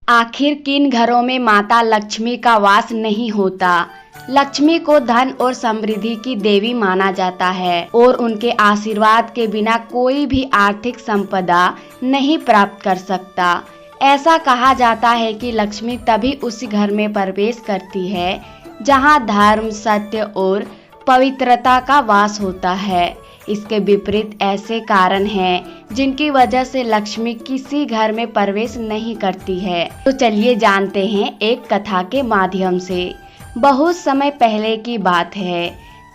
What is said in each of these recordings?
आखिर किन घरों में माता लक्ष्मी का वास नहीं होता। लक्ष्मी को धन और समृद्धि की देवी माना जाता है और उनके आशीर्वाद के बिना कोई भी आर्थिक संपदा नहीं प्राप्त कर सकता। ऐसा कहा जाता है कि लक्ष्मी तभी उस घर में प्रवेश करती है जहां धर्म, सत्य और पवित्रता का वास होता है। इसके विपरीत ऐसे कारण हैं जिनकी वजह से लक्ष्मी किसी घर में प्रवेश नहीं करती है। तो चलिए जानते हैं एक कथा के माध्यम से। बहुत समय पहले की बात है।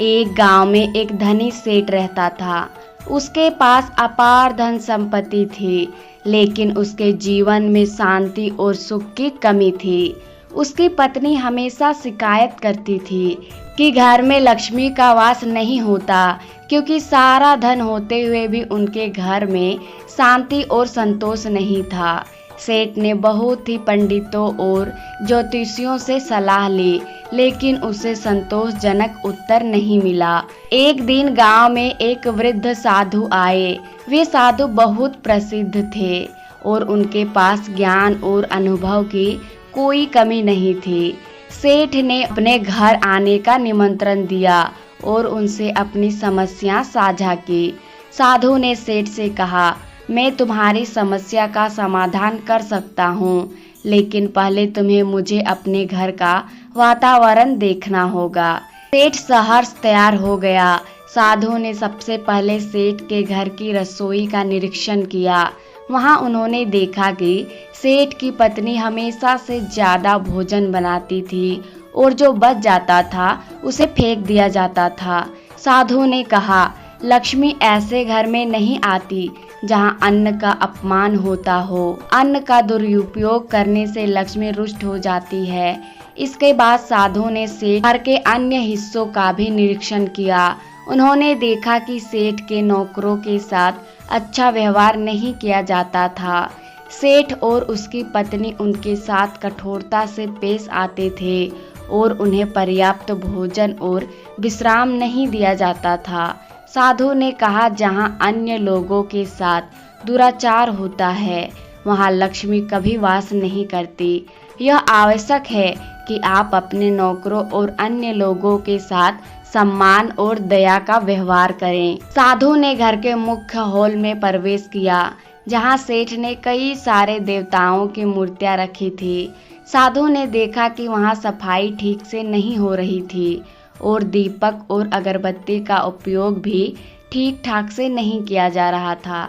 एक गांव में एक धनी सेठ रहता था। उसके पास अपार धन संपत्ति थी, लेकिन उसके जीवन में शांति और सुख की कमी थी। उसकी पत्नी हमेशा शिकायत करती थी कि घर में लक्ष्मी का वास नहीं होता, क्योंकि सारा धन होते हुए भी उनके घर में शांति और संतोष नहीं था। सेठ ने बहुत ही पंडितों और ज्योतिषियों से सलाह ली, लेकिन उसे संतोषजनक उत्तर नहीं मिला। एक दिन गांव में एक वृद्ध साधु आए। वे साधु बहुत प्रसिद्ध थे और उनके पास ज्ञान और अनुभव की कोई कमी नहीं थी। सेठ ने अपने घर आने का निमंत्रण दिया और उनसे अपनी समस्या साझा की। साधु ने सेठ से कहा, मैं तुम्हारी समस्या का समाधान कर सकता हूँ, लेकिन पहले तुम्हें मुझे अपने घर का वातावरण देखना होगा। सेठ सहर्ष तैयार हो गया। साधु ने सबसे पहले सेठ के घर की रसोई का निरीक्षण किया। वहां उन्होंने देखा कि सेठ की पत्नी हमेशा से ज्यादा भोजन बनाती थी और जो बच जाता था उसे फेंक दिया जाता था। साधु ने कहा, लक्ष्मी ऐसे घर में नहीं आती जहां अन्न का अपमान होता हो। अन्न का दुरुपयोग करने से लक्ष्मी रुष्ट हो जाती है। इसके बाद साधु ने सेठ घर के अन्य हिस्सों का भी निरीक्षण किया। उन्होंने देखा कि सेठ के नौकरों के साथ अच्छा व्यवहार नहीं किया जाता था। सेठ और उसकी पत्नी उनके साथ कठोरता से पेश आते थे और उन्हें पर्याप्त भोजन और विश्राम नहीं दिया जाता था। साधु ने कहा, जहां अन्य लोगों के साथ दुराचार होता है, वहां लक्ष्मी कभी वास नहीं करती। यह आवश्यक है कि आप अपने नौकरों और अन्य लोगों के साथ सम्मान और दया का व्यवहार करें। साधु ने घर के मुख्य हॉल में प्रवेश किया, जहां सेठ ने कई सारे देवताओं की मूर्तियां रखी थी। साधु ने देखा कि वहां सफाई ठीक से नहीं हो रही थी और दीपक और अगरबत्ती का उपयोग भी ठीक ठाक से नहीं किया जा रहा था।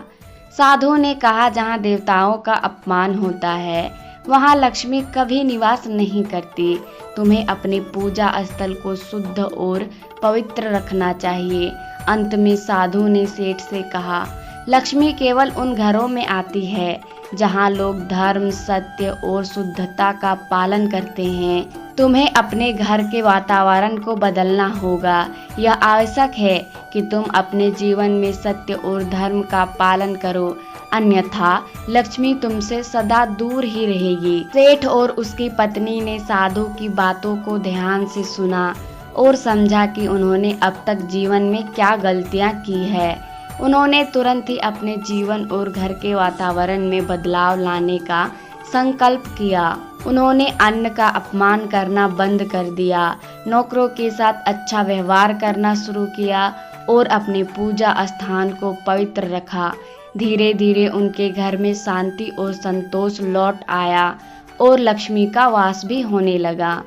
साधु ने कहा, जहां देवताओं का अपमान होता है, वहां लक्ष्मी कभी निवास नहीं करती। तुम्हें अपने पूजा स्थल को शुद्ध और पवित्र रखना चाहिए। अंत में साधु ने सेठ से कहा, लक्ष्मी केवल उन घरों में आती है जहां लोग धर्म, सत्य और शुद्धता का पालन करते हैं। तुम्हें अपने घर के वातावरण को बदलना होगा। यह आवश्यक है कि तुम अपने जीवन में सत्य और धर्म का पालन करो, अन्यथा लक्ष्मी तुमसे सदा दूर ही रहेगी। सेठ और उसकी पत्नी ने साधु की बातों को ध्यान से सुना और समझा कि उन्होंने अब तक जीवन में क्या गलतियां की है। उन्होंने तुरंत ही अपने जीवन और घर के वातावरण में बदलाव लाने का संकल्प किया। उन्होंने अन्न का अपमान करना बंद कर दिया, नौकरों के साथ अच्छा व्यवहार करना शुरू किया और अपने पूजा स्थान को पवित्र रखा। धीरे धीरे उनके घर में शांति और संतोष लौट आया और लक्ष्मी का वास भी होने लगा।